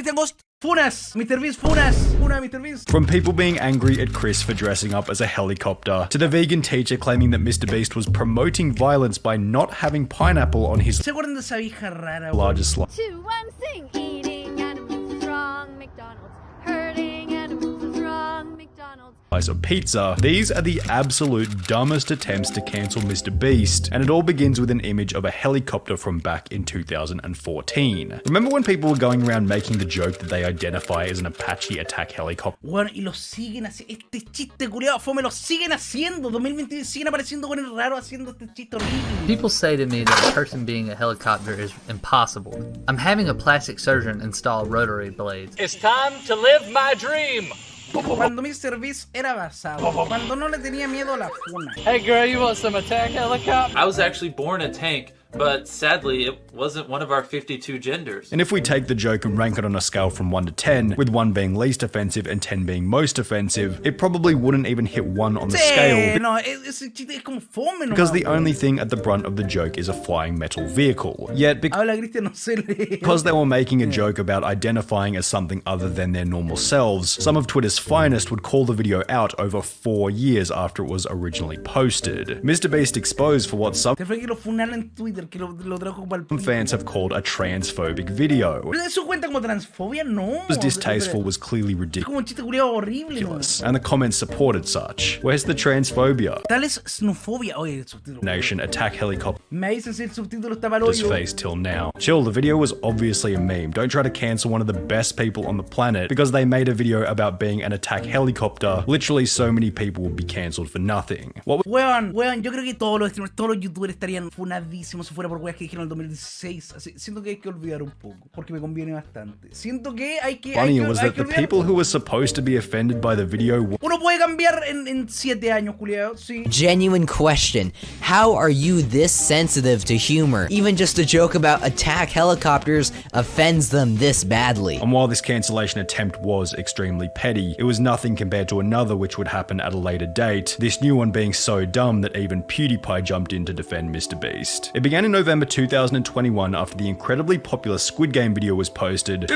cristianghost. Funas, MrBeast, funas, funa MrBeast. From people being angry at Chris for dressing up as a helicopter, to the vegan teacher claiming that MrBeast was promoting violence by not having pineapple on his ¿Se acuerdan de esa vieja rara? largest slice. To one thing, eating animals is wrong, McDonald's. Hurting animals is wrong, McDonald's. Of pizza. These are the absolute dumbest attempts to cancel MrBeast, and it all begins with an image of a helicopter from back in 2014. Remember when people were going around making the joke that they identify as an Apache attack helicopter? Bueno, y lo siguen haciendo. Este chiste culiado fome lo siguen haciendo. 2020 siguen apareciendo buenos raros haciendo este chiste horrible. People say to me that a person being a helicopter is impossible. I'm having a plastic surgeon install rotary blades. It's time to live my dream. Cuando MrBeast era basado, cuando no le tenía miedo a la funa. Hey girl, you want some attack helicopter? I was actually born a tank, but sadly it wasn't one of our 52 genders. And if we take the joke and rank it on a scale from 1 to 10, with 1 being least offensive and 10 being most offensive, it probably wouldn't even hit 1 on the scale. No, ese chiste es como fome, no. Because the only thing at the brunt of the joke is a flying metal vehicle. Yet Habla Cristian, no se lee. because they were making a joke about identifying as something other than their normal selves, some of Twitter's finest would call the video out over 4 years after it was originally posted. MrBeast exposed for what some Se fue que lo funaron en Twitter, que lo trajo para el fans have called a transphobic video. Pero eso cuenta como transfobia, no. It was distasteful, was clearly Es ridiculous, como un chiste culiado horrible, no. and the comments supported such. Where's the transphobia? Tal es xenofobia. Oye, el subtítulo. Nation attack helicopter Me dicen si el subtítulo está para el his hoyo. face till now. Chill, the video was obviously a meme. Don't try to cancel one of the best people on the planet because they made a video about being an attack helicopter. Literally so many people would be cancelled for nothing. What Weón, yo creo que todos los streamers, todos los youtubers estarían funadísimos si fuera por weas que dijeron en el 2016. Así, siento que hay que olvidar un poco, porque me conviene bastante. Siento que hay que funny was hay that que the olvidar. people who were supposed to be offended by the video Uno puede cambiar en 7 años, culiado, sí. Genuine question. How are you this sensitive to humor? Even just a joke about attack helicopters offends them this badly. And while this cancellation attempt was extremely petty, it was nothing compared to another which would happen at a later date, this new one being so dumb that even PewDiePie jumped in to defend MrBeast. It began in November 2021 after the incredibly popular Squid Game video was posted.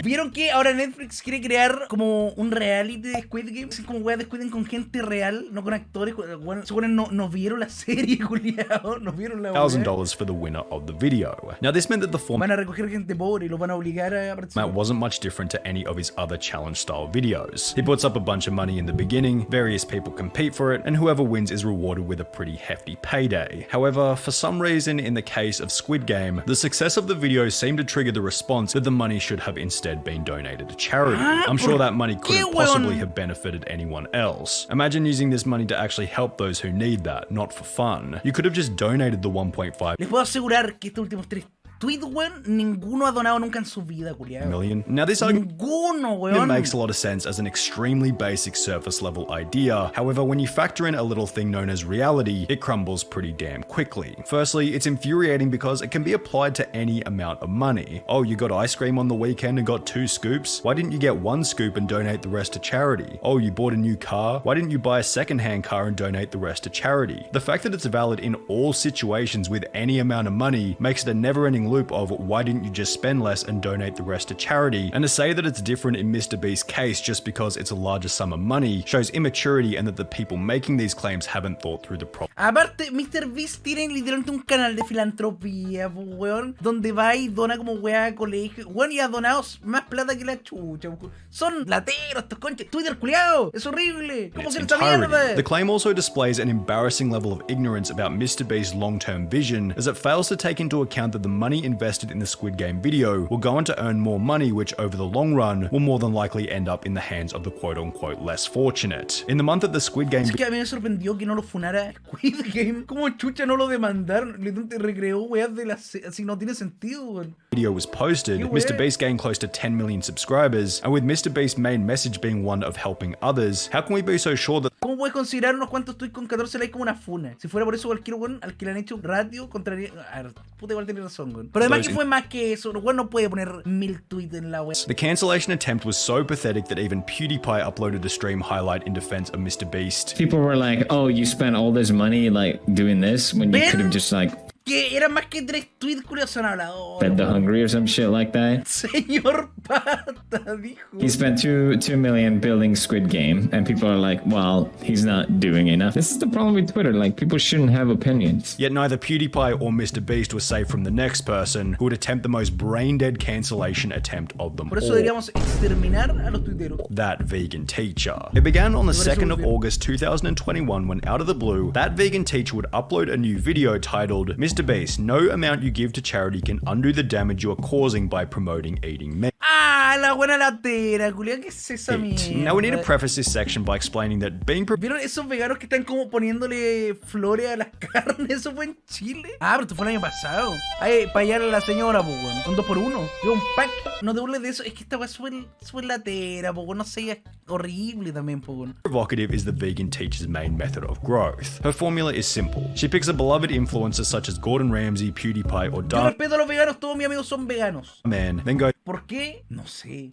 ¿Vieron que ahora Netflix quiere crear como un reality de Squid Game? Así como weas de Squid Game con gente real, no con actores. Bueno, según no vieron la serie, culiao. No vieron la wea. $1,000 for the winner of the video. Now this meant that the format Van a recoger gente pobre y los van a obligar a participar. wasn't much different to any of his other challenge style videos. He puts up a bunch of money in the beginning, various people compete for it, and whoever wins is rewarded with a pretty hefty payday. However, for some reason in the case of Squid Game, the success of the video seemed to trigger the response that the money should have instead been donated to charity. I'm sure that money couldn't possibly have benefited anyone else. Imagine using this money to actually help those who need that, not for fun. You could have just donated the 1.5 Les puedo asegurar que estos últimos 3 tweets, weón, ninguno ha donado nunca en su vida, culiao. million. Now this argument Ninguno, weón. makes a lot of sense as an extremely basic surface level idea. However, when you factor in a little thing known as reality, it crumbles pretty damn quickly. Firstly, it's infuriating because it can be applied to any amount of money. Oh, you got ice cream on the weekend and got 2 scoops? Why didn't you get 1 scoop and donate the rest to charity? Oh, you bought a new car? Why didn't you buy a second-hand car and donate the rest to charity? The fact that it's valid in all situations with any amount of money makes it a never-ending loop of why didn't you just spend less and donate the rest to charity, and to say that it's different in MrBeast's case just because it's a larger sum of money shows immaturity and that the people making these claims haven't thought through the problem. Aparte, MrBeast tiene literalmente un canal de filantropía, weón, donde va y dona como weá a colegio. Weón, y ha donado más plata que la chucha. Son lateros, estos conches. Twitter, culiao, es horrible. ¿Cómo que esta mierda? The claim also displays an embarrassing level of ignorance about MrBeast's long-term vision, as it fails to take into account that the money invested in the Squid Game video will go on to earn more money, which over the long run will more than likely end up in the hands of the quote-unquote less fortunate. In the month that the Squid Game Es que a mí me sorprendió que no lo funara Squid Game. ¿Cómo chucha no lo demandaron? Literalmente recreó weas de las... Así no tiene sentido, weón. video was posted, MrBeast gained close to 10 million subscribers, and with MrBeast's main message being one of helping others, how can we be so sure that ¿Cómo puedes considerar unos cuantos tweets con 14 likes como una funa? Si fuera por eso cualquier weón al que le han hecho ratio contraría... A ver, puta, igual tiene razón, weón. Pero además que fue más que eso. Weón no puede poner 1000 tweets en la web. the cancellation attempt was so pathetic that even PewDiePie uploaded a stream highlight in defense of MrBeast. People were like, oh, you spent all this money like doing this when you could have just like Que eran más que 3 tweets, curiosos, son habladores. Fed the hungry or some shit like that. Señor Pata, dijo. He spent $2 million building Squid Game, and people are like, well, he's not doing enough. This is the problem with Twitter. Like, people shouldn't have opinions. Yet neither PewDiePie or MrBeast was safe from the next person who would attempt the most brain-dead cancellation attempt of them Por eso all. deberíamos exterminar a los tuiteros. That vegan teacher. It began on the 2nd of August 2021 when, out of the blue, that vegan teacher would upload a new video titled, MrBeast, no amount you give to charity can undo the damage you are causing by promoting eating meat. Ah, la buena latera, culia, ¿qué es esa mierda? Now we need to preface this section by explaining that being ¿Vieron esos veganos que están como poniéndole flores a las carnes? ¿Eso fue en Chile? Ah, pero esto fue el año pasado. Ay, para allá a la señora, pues, weón. Un 2x1. Yo un pack. No te burles de eso. Es que esta weá es súper latera, pues, weón. No sé, es horrible también, pues, weón. provocative is the vegan teacher's main method of growth. Her formula is simple. She picks a beloved influencer such as Gordon Ramsay, PewDiePie, or Yo Dark respeto a los veganos, todos mis amigos son veganos. Man, then goes ¿Por qué? No sé.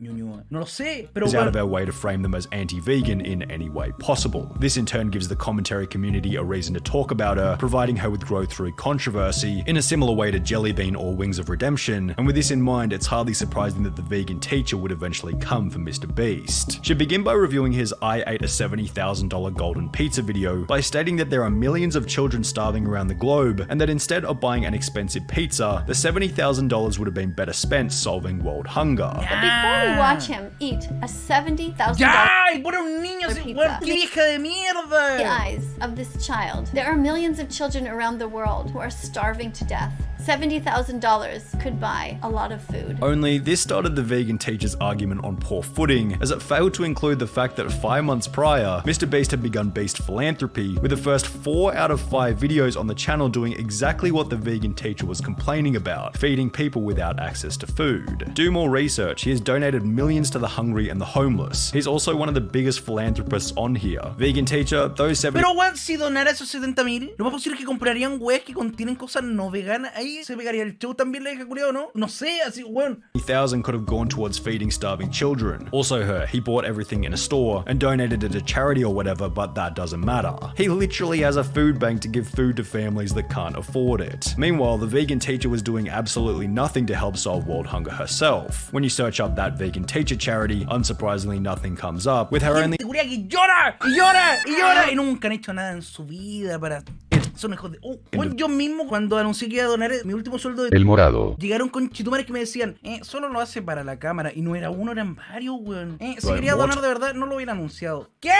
Ñuñua. No lo sé, pero out of bueno. our way to frame them as anti-vegan in any way possible. This in turn gives the commentary community a reason to talk about her, providing her with growth through controversy, in a similar way to Jellybean or Wings of Redemption, and with this in mind, it's hardly surprising that the vegan teacher would eventually come for MrBeast. She'd begin by reviewing his I ate a $70,000 golden pizza video by stating that there are millions of children starving around the globe, and that instead of buying an expensive pizza, the $70,000 would have been better spent solving world hunger. But before we watch him eat a $70,000 ¡Ya! ¡Y pone un niño así, pizza. weón! ¡Qué vieja de the mierda! eyes of this child, there are millions of children around the world who are starving to death. $70,000 could buy a lot of food. Only this started the vegan teacher's argument on poor footing, as it failed to include the fact that 5 months prior, MrBeast had begun Beast Philanthropy, with the first 4 out of 5 videos on the channel doing exactly what the vegan teacher was complaining about, feeding people without access to food. Do more research, he has donated millions to the hungry and the homeless. He's also one of the biggest philanthropists on here. Vegan teacher, those 70 Pero, weón, si donara esos 70.000, lo más posible es que comprarían weas que contienen cosas no veganas. Ahí se pegaría el show también, la hija culiao, ¿no? No sé, así, weón. 1,000 could have gone towards feeding starving children. Also her, he bought everything in a store and donated it to charity or whatever, but that doesn't matter. He literally has a food bank to give food to families that can't afford it. Meanwhile, the vegan teacher was doing absolutely nothing to help solve world hunger herself. When you search up that vegan teacher charity, unsurprisingly nothing comes up, with her only Gente culiao que llora, y llora, y llora, y nunca han hecho nada en su vida para... Son hijos de... Weón, yo mismo, cuando anuncié que iba a donar mi último sueldo de... El morado. Llegaron con chitumares que me decían, solo lo hace para la cámara. Y no era uno, eran varios, weón. Si quería donar de verdad, no lo hubiera anunciado. ¿Qué?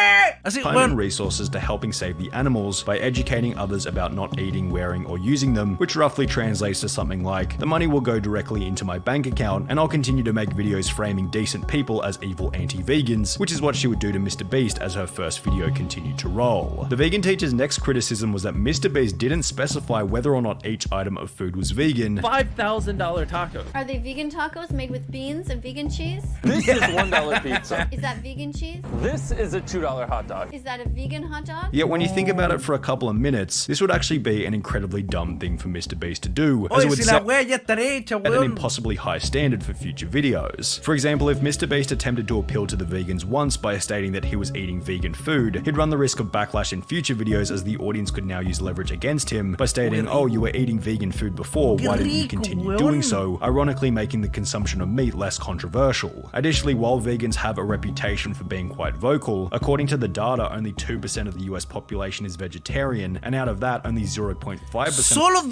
Así, time weón. and resources to helping save the animals by educating others about not eating, wearing, or using them, which roughly translates to something like, the money will go directly into my bank account, and I'll continue to make videos framing decent people as evil anti-vegans, which is what she would do to MrBeast as her first video continued to roll. The vegan teacher's next criticism was that MrBeast didn't specify whether or not each item of food was vegan. $5,000 taco. Are they vegan tacos made with beans and vegan cheese? This is $1 pizza. Is that vegan cheese? This is a $2 hot dog. Is that a vegan hot dog? Yet when you think about it for a couple of minutes, this would actually be an incredibly dumb thing for MrBeast to do, as it Oye, would si la set wea ya estará hecha, at an weón. impossibly high standard for future videos. For example, if MrBeast attempted to appeal to the vegans once by stating that he was eating vegan food, he'd run the risk of backlash in future videos, as the audience could now use leverage against him by stating, oh, you were eating vegan food before, why didn't you continue doing so, ironically making the consumption of meat less controversial. Additionally, while vegans have a reputation for being quite vocal, according to the data, only 2% of the US population is vegetarian, and out of that, only 0.5% Solo 2%. of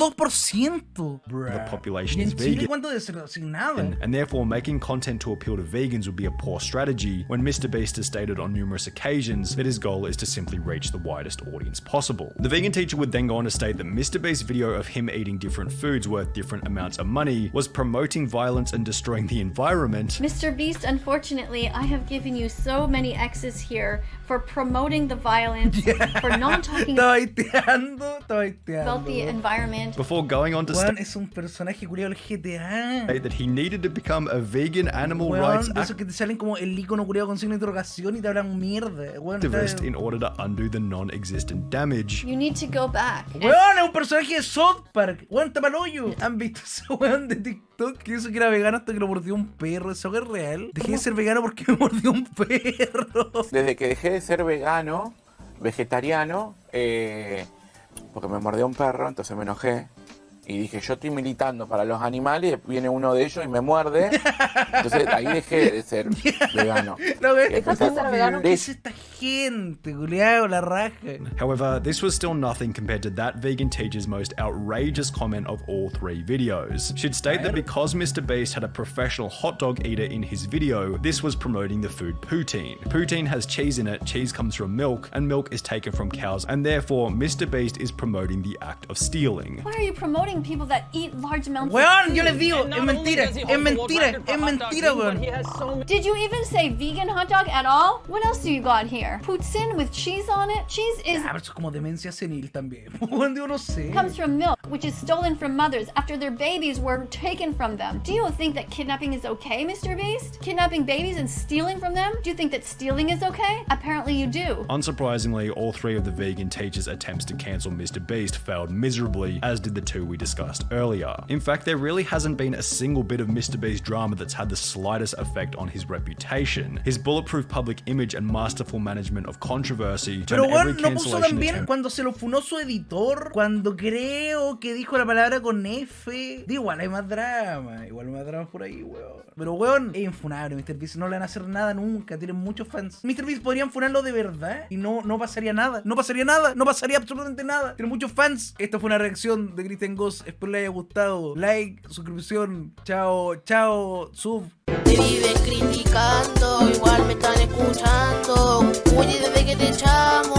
the population ¿Y is en Chile vegan. cuánto de ser sin nada? And therefore making content to appeal to vegans would be a poor strategy, when MrBeast has stated on numerous occasions that his goal is to simply reach the widest audience possible. The vegan teacher would then go on to state that MrBeast's video of him eating different foods worth different amounts of money was promoting violence and destroying the environment. MrBeast, unfortunately, I have given you so many X's here for promoting the violence, for not talking Estaba hateando, estaba hateando. about the environment. Before going on to Weón, state es un personaje culiao del GTA. that he needed to become a vegan animal rights Weón, de esos que te salen como el icono culiao con signo de interrogación y te hablan mierda. Weón, activist in order to undo the non-existent damage. You need to go back. Weón, es un personaje de South Park. Weón, tapa el hoyo. ¿Han visto ese weón de TikTok que hizo que era vegano hasta que lo mordió un perro? ¿Eso es real? Dejé de ser vegano porque me mordió un perro. Desde que dejé de ser vegano, vegetariano, porque me mordió un perro, entonces me enojé. Y dije, yo estoy militando para los animales, viene uno de ellos y me muerde. Entonces ahí dejé de ser vegano. No, Dejaste de ser vegano. ¿Qué es esta gente, culiao, la raja? However, this was still nothing compared to that vegan teacher's most outrageous comment of all 3 videos. She'd state that because MrBeast had a professional hot dog eater in his video, this was promoting the food poutine. Poutine has cheese in it, cheese comes from milk, and milk is taken from cows, and therefore MrBeast is promoting the act of stealing. Why are you promoting people that eat large amounts Weón, of yo food? les digo, es mentira, weón. Did you even say vegan hot dog at all? What else do you got here? Poutine with cheese on it? Cheese is Ah, pero eso es como demencia senil también. Weón, yo no sé. comes from milk, which is stolen from mothers after their babies were taken from them. Do you think that kidnapping is okay, MrBeast? Kidnapping babies and stealing from them? Do you think that stealing is okay? Apparently you do. Unsurprisingly, all 3 of the vegan teachers' attempts to cancel MrBeast failed miserably, as did the 2 we discussed earlier. In fact, there really hasn't been a single bit of MrBeast drama that's had the slightest effect on his reputation. His bulletproof public image and masterful management of controversy Pero turned every weón, no puso cancellation también attempt. cuando se lo funó su editor, cuando creo que dijo la palabra con F. Igual hay más drama por ahí, weón. Pero weón, es infunable, MrBeast, no le van a hacer nada nunca, tienen muchos fans. MrBeast podrían funarlo de verdad y no pasaría nada, no pasaría absolutamente nada. Tiene muchos fans. Esta fue una reacción de cristianghost, espero les haya gustado. Like, suscripción, chao, sub. Te vives criticando, igual me están escuchando. Oye, desde que te echamos